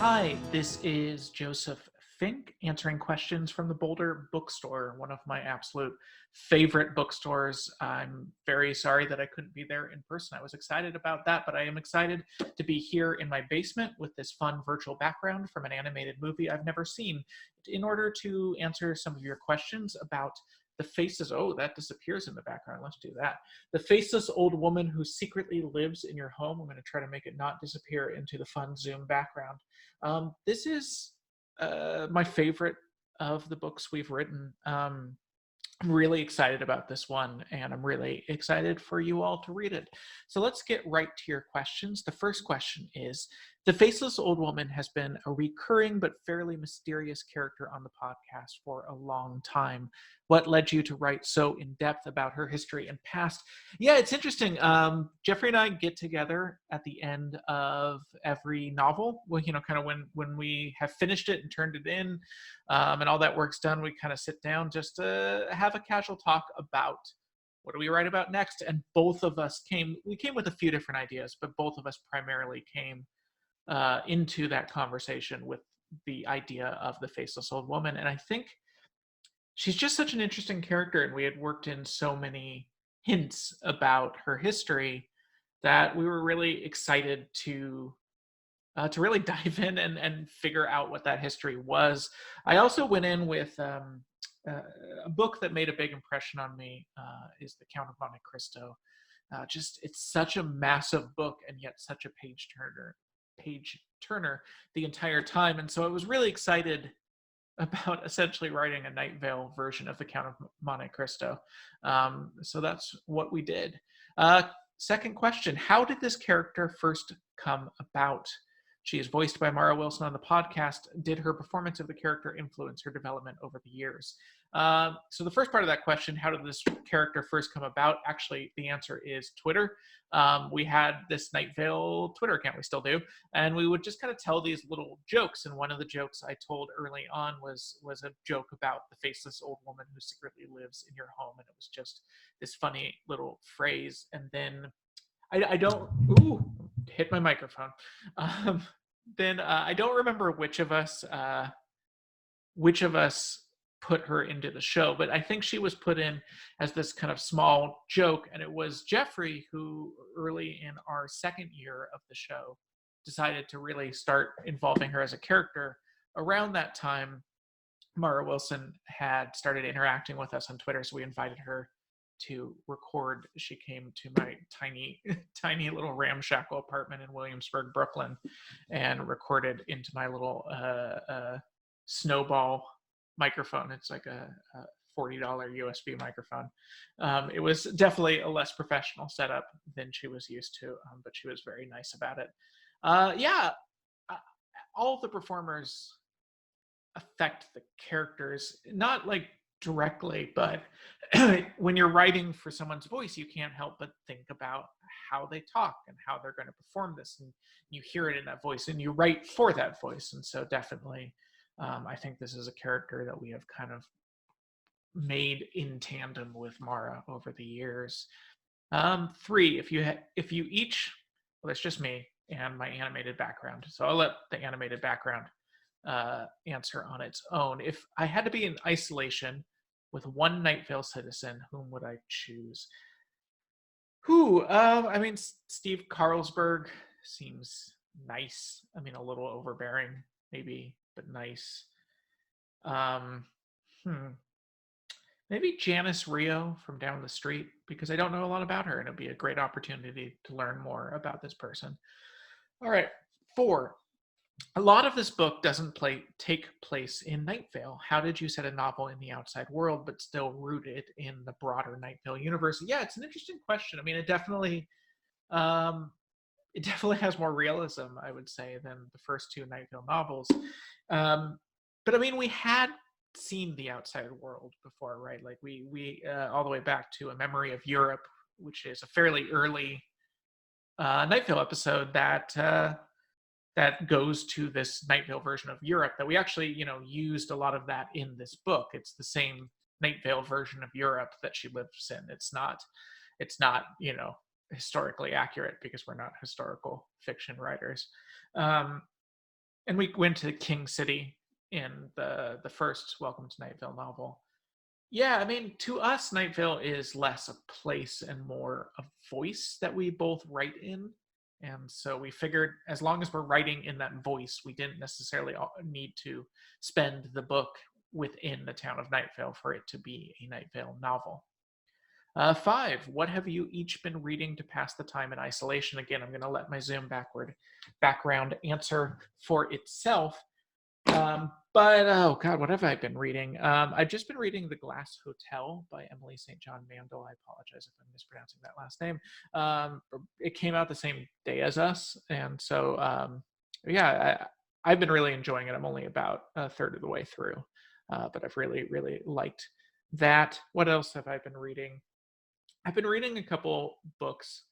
Hi, this is Joseph Fink answering questions from the Boulder Bookstore, one of my absolute favorite bookstores. I'm very sorry that I couldn't be there in person. I was excited about that, but I am excited to be here in my basement with this fun virtual background from an animated movie I've never seen in order to answer some of your questions about the faces. Oh, that disappears in the background. Let's do that. The faceless old woman who secretly lives in your home. I'm going to try to make it not disappear into the fun Zoom background. This is my favorite of the books we've written. I'm really excited about this one, and I'm really excited for you all to read it. So let's get right to your questions. The first question is: The Faceless Old Woman has been a recurring but fairly mysterious character on the podcast for a long time. What led you to write so in depth about her history and past? Yeah, it's interesting. Jeffrey and I get together at the end of every novel. Well, kind of when we have finished it and turned it in, and all that work's done, we kind of sit down just to have a casual talk about what do we write about next. And both of us we came with a few different ideas, but both of us primarily came into that conversation with the idea of the faceless old woman. And I think she's just such an interesting character, and we had worked in so many hints about her history that we were really excited to really dive in and figure out what that history was. I also went in with uh, a book that made a big impression on me is The Count of Monte Cristo. Just it's such a massive book and yet such a page turner the entire time, and so I was really excited about essentially writing a Night Vale version of The Count of Monte Cristo. So that's what we did. Uh, Second question: How did this character first come about? She is voiced by Mara Wilson on the podcast. Did her performance of the character influence her development over the years? So the first part of that question, how did this character first come about? Actually, the answer is Twitter. We had this Night Vale Twitter account, we still do, and we would just kind of tell these little jokes. And one of the jokes I told early on was a joke about the faceless old woman who secretly lives in your home, and it was just this funny little phrase. And then I don't ooh hit my microphone. Um, then I don't remember which of us put her into the show, but I think she was put in as this kind of small joke, and it was Jeffrey who, early in our second year of the show, decided to really start involving her as a character. Around that time, Mara Wilson had started interacting with us on Twitter, so we invited her to record. She came to my tiny, tiny little ramshackle apartment in Williamsburg, Brooklyn, and recorded into my little snowball microphone. It's like a $40 USB microphone. It was definitely a less professional setup than she was used to, but she was very nice about it. Yeah, uh, all of the performers affect the characters, not like directly, but when you're writing for someone's voice, you can't help but think about how they talk and how they're going to perform this, and you hear it in that voice and you write for that voice. And so definitely, I think this is a character that we have kind of made in tandem with Mara over the years. Three, if you each, well, that's just me and my animated background, so I'll let the animated background answer on its own. If I had to be in isolation with one Night Vale citizen, whom would I choose? Who? I mean, Steve Carlsberg seems nice. I mean, a little overbearing, maybe, but nice. Um, hmm. Maybe Janice Rio from down the street, because I don't know a lot about her, and it'd be a great opportunity to learn more about this person. All right, four. A lot of this book doesn't take place in Night Vale. How did you set a novel in the outside world but still rooted in the broader Night Vale universe? Yeah, it's an interesting question. I mean, um, it definitely has more realism, I would say, than the first two Night Vale novels. Um, but I mean, we had seen the outside world before, right? Like we all the way back to A Memory of Europe, which is a fairly early Night Vale episode that goes to this Night Vale version of Europe that we actually, used a lot of that in this book. It's the same Night Vale version of Europe that she lives in. It's not, historically accurate because we're not historical fiction writers. Um, And we went to King City in the first Welcome to Night Vale novel. Yeah, I mean, to us, Night Vale is less a place and more a voice that we both write in. And so we figured as long as we're writing in that voice, we didn't necessarily need to spend the book within the town of Night Vale for it to be a Night Vale novel. 5, what have you each been reading to pass the time in isolation? Again, I'm going to let my Zoom background answer for itself. But oh god, what have I been reading? I've just been reading The Glass Hotel by Emily St. John Mandel. I apologize if I'm mispronouncing that last name. It came out the same day as us, and so yeah, I've been really enjoying it. I'm only about a third of the way through, but I've really liked that. What else have I been reading? I've been reading a couple books.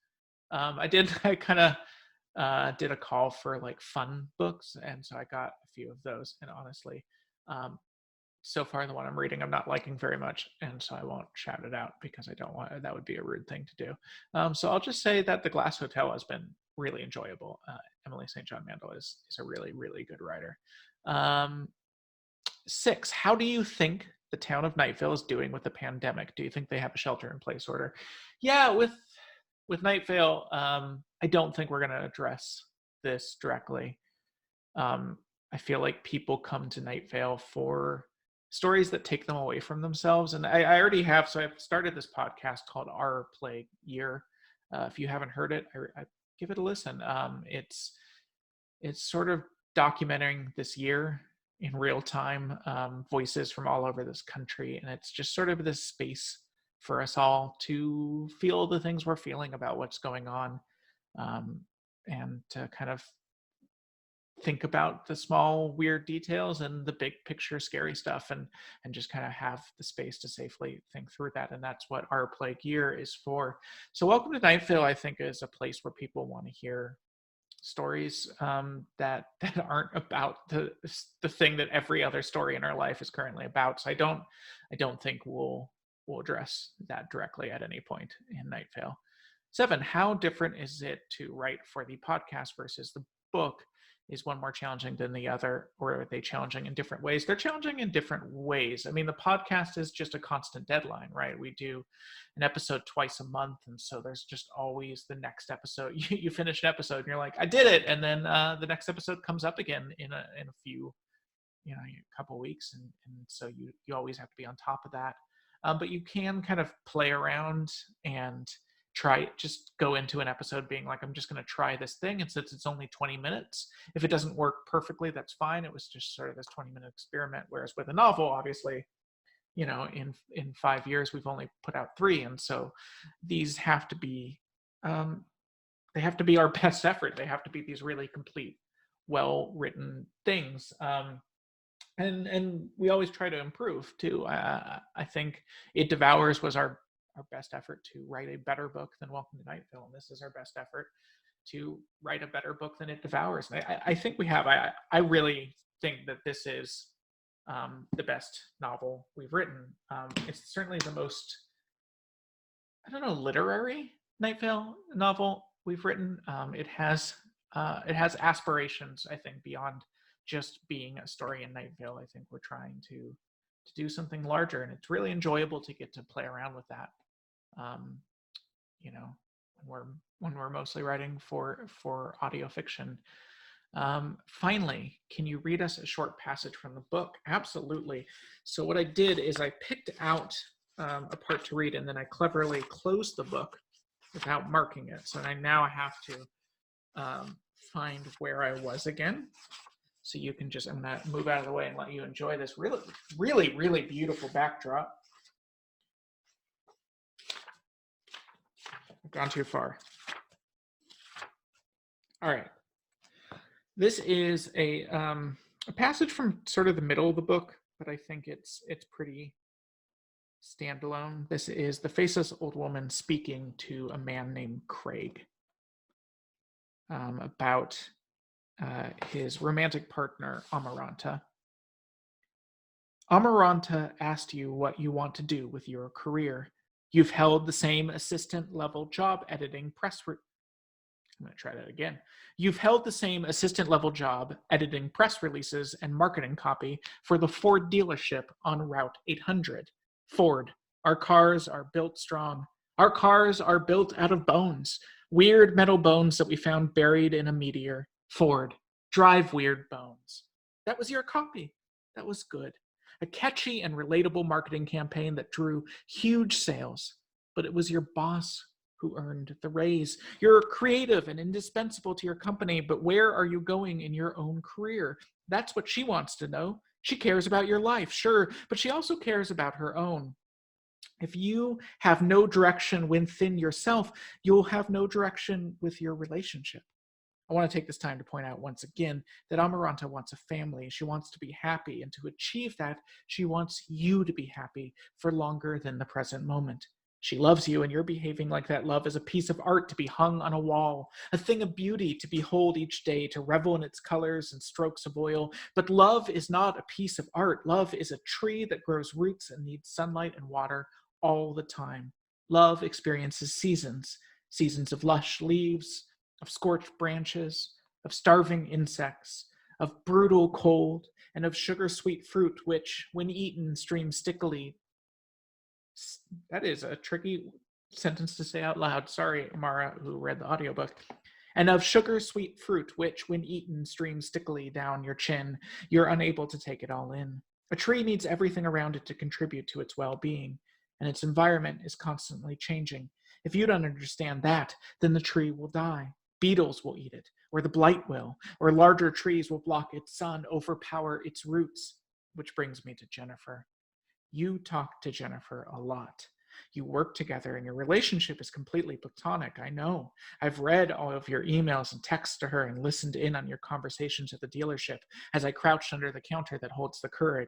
I kind of did a call for like fun books, and so I got a few of those. And honestly, um, so far the one I'm reading I'm not liking very much, and so I won't shout it out because I don't want that would be a rude thing to do. So I'll just say that The Glass Hotel has been really enjoyable. Emily St. John Mandel is a really good writer. Um, 6, how do you think the town of Night Vale is doing with the pandemic? Do you think they have a shelter in place order? Yeah, with Night Vale, I don't think we're going to address this directly. I feel like people come to Night Vale for stories that take them away from themselves. And I already have, so I've started this podcast called Our Plague Year. If you haven't heard it, I give it a listen. It's sort of documenting this year in real time, voices from all over this country. And it's just sort of this space for us all to feel the things we're feeling about what's going on, and to kind of think about the small weird details and the big picture scary stuff, and just kind of have the space to safely think through that. And that's what Our Plague Year is for. So Welcome to Night Vale, I think, is a place where people want to hear stories, that aren't about the thing that every other story in our life is currently about. So I don't think we'll address that directly at any point in Night Vale. 7, how different is it to write for the podcast versus the book? Is one more challenging than the other, or are they challenging in different ways? They're challenging in different ways. I mean, the podcast is just a constant deadline, right? We do an episode twice a month, and so there's just always the next episode. You finish an episode and you're like, I did it, and then the next episode comes up again in a few, a couple of weeks, and so you always have to be on top of that. But you can kind of play around and just go into an episode being like, I'm just going to try this thing, and since it's only 20 minutes, if it doesn't work perfectly, that's fine. It was just sort of this 20-minute experiment. Whereas with a novel, obviously, in 5 years we've only put out 3, and so these have to be, they have to be our best effort. They have to be these really complete, well written things. And we always try to improve too. I think It Devours was our best effort to write a better book than Welcome to Night Vale, and this is our best effort to write a better book than It Devours. And I think we have. I really think that this is the best novel we've written. It's certainly the most, I don't know, literary Night Vale novel we've written. It has aspirations, I think, beyond just being a story in Night Vale. I think we're trying to do something larger, and it's really enjoyable to get to play around with that. You know, when we're mostly writing for audio fiction. Finally, can you read us a short passage from the book? Absolutely. So what I did is I picked out a part to read, and then I cleverly closed the book without marking it. So I now have to find where I was again. So you can just, I'm gonna move out of the way and let you enjoy this really beautiful backdrop. I've gone too far. All right. This is a passage from sort of the middle of the book, but I think it's pretty standalone. This is the Faceless Old Woman speaking to a man named Craig about his romantic partner, Amaranta. Amaranta asked you what you want to do with your career. You've held the same assistant level job editing press. I'm going to try that again. You've held the same assistant level job editing press releases and marketing copy for the Ford dealership on Route 800. Ford, our cars are built strong. Our cars are built out of bones, weird metal bones that we found buried in a meteor. Ford, drive weird bones. That was your copy. That was good. A catchy and relatable marketing campaign that drew huge sales. But it was your boss who earned the raise. You're creative and indispensable to your company, but where are you going in your own career? That's what she wants to know. She cares about your life, sure, but she also cares about her own. If you have no direction within yourself, you'll have no direction with your relationship. I want to take this time to point out once again that Amaranta wants a family. She wants to be happy, and to achieve that, she wants you to be happy for longer than the present moment. She loves you, and you're behaving like that love is a piece of art to be hung on a wall, a thing of beauty to behold each day, to revel in its colors and strokes of oil. But love is not a piece of art. Love is a tree that grows roots and needs sunlight and water all the time. Love experiences seasons, seasons of lush leaves, of scorched branches, of starving insects, of brutal cold, and of sugar-sweet fruit, which, when eaten, streams stickily. That is a tricky sentence to say out loud. Sorry, Amara, who read the audiobook. And of sugar-sweet fruit, which, when eaten, streams stickily down your chin. You're unable to take it all in. A tree needs everything around it to contribute to its well-being, and its environment is constantly changing. If you don't understand that, then the tree will die. Beetles will eat it, or the blight will, or larger trees will block its sun, overpower its roots. Which brings me to Jennifer. You talk to Jennifer a lot. You work together, and your relationship is completely platonic. I know. I've read all of your emails and texts to her and listened in on your conversations at the dealership as I crouched under the counter that holds the Keurig.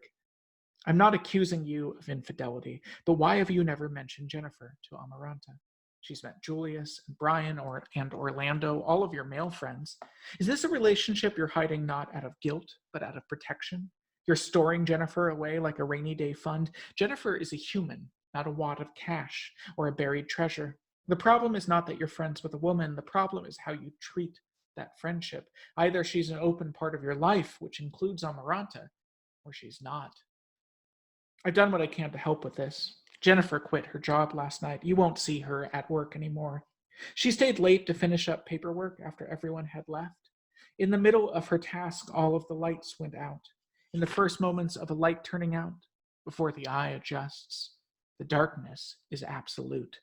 I'm not accusing you of infidelity, but why have you never mentioned Jennifer to Amaranta? She's met Julius and Brian and Orlando, all of your male friends. Is this a relationship you're hiding not out of guilt, but out of protection? You're storing Jennifer away like a rainy day fund. Jennifer is a human, not a wad of cash or a buried treasure. The problem is not that you're friends with a woman. The problem is how you treat that friendship. Either she's an open part of your life, which includes Amaranta, or she's not. I've done what I can to help with this. Jennifer quit her job last night. You won't see her at work anymore. She stayed late to finish up paperwork after everyone had left. In the middle of her task, all of the lights went out. In the first moments of a light turning out, before the eye adjusts, the darkness is absolute.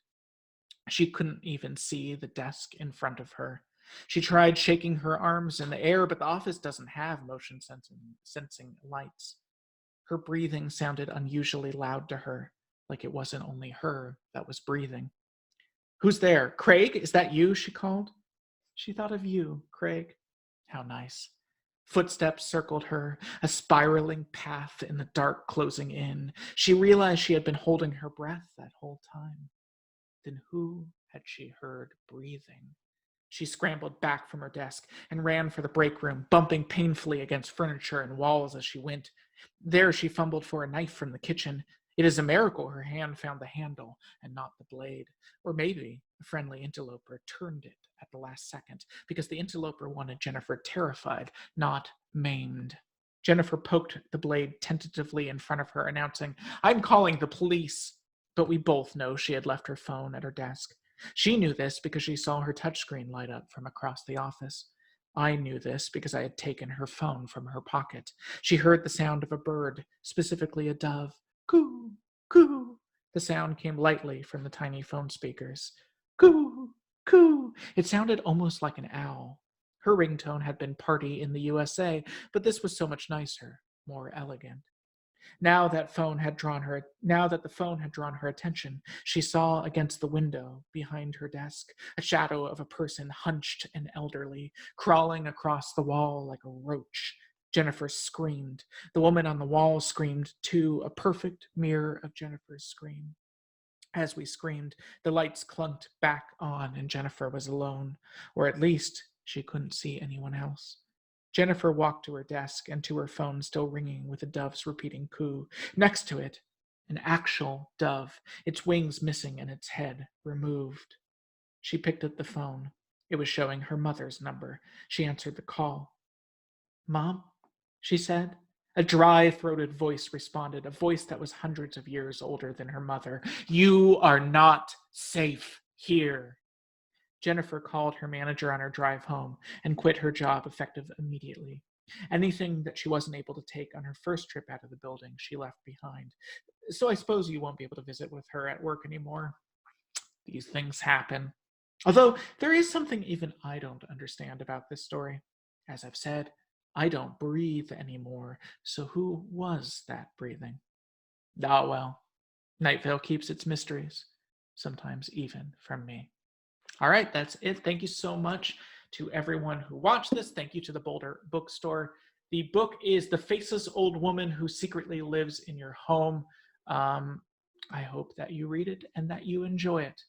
She couldn't even see the desk in front of her. She tried shaking her arms in the air, but the office doesn't have motion sensing lights. Her breathing sounded unusually loud to her, like it wasn't only her that was breathing. Who's there? Craig, is that you? She called. She thought of you, Craig. How nice. Footsteps circled her, a spiraling path in the dark closing in. She realized she had been holding her breath that whole time. Then who had she heard breathing? She scrambled back from her desk and ran for the break room, bumping painfully against furniture and walls as she went. There she fumbled for a knife from the kitchen. It is a miracle her hand found the handle and not the blade. Or maybe a friendly interloper turned it at the last second, because the interloper wanted Jennifer terrified, not maimed. Jennifer poked the blade tentatively in front of her, announcing, "I'm calling the police." But we both know she had left her phone at her desk. She knew this because she saw her touchscreen light up from across the office. I knew this because I had taken her phone from her pocket. She heard the sound of a bird, specifically a dove. Coo, coo. The sound came lightly from the tiny phone speakers. Coo, coo. It sounded almost like an owl. Her ringtone had been Party in the USA, but this was so much nicer, more elegant. Now that the phone had drawn her attention, she saw against the window behind her desk a shadow of a person hunched and elderly, crawling across the wall like a roach. Jennifer screamed. The woman on the wall screamed too, a perfect mirror of Jennifer's scream. As we screamed, the lights clunked back on and Jennifer was alone, or at least she couldn't see anyone else. Jennifer walked to her desk and to her phone still ringing with the dove's repeating coo. Next to it, an actual dove, its wings missing and its head removed. She picked up the phone. It was showing her mother's number. She answered the call. "Mom?" she said. A dry-throated voice responded, a voice that was hundreds of years older than her mother. "You are not safe here." Jennifer called her manager on her drive home and quit her job effective immediately. Anything that she wasn't able to take on her first trip out of the building, she left behind. So I suppose you won't be able to visit with her at work anymore. These things happen. Although there is something even I don't understand about this story. As I've said, I don't breathe anymore, so who was that breathing? Ah, well, Night Vale keeps its mysteries, sometimes even from me. All right, that's it. Thank you so much to everyone who watched this. Thank you to the Boulder Bookstore. The book is The Faceless Old Woman Who Secretly Lives in Your Home. I hope that you read it and that you enjoy it.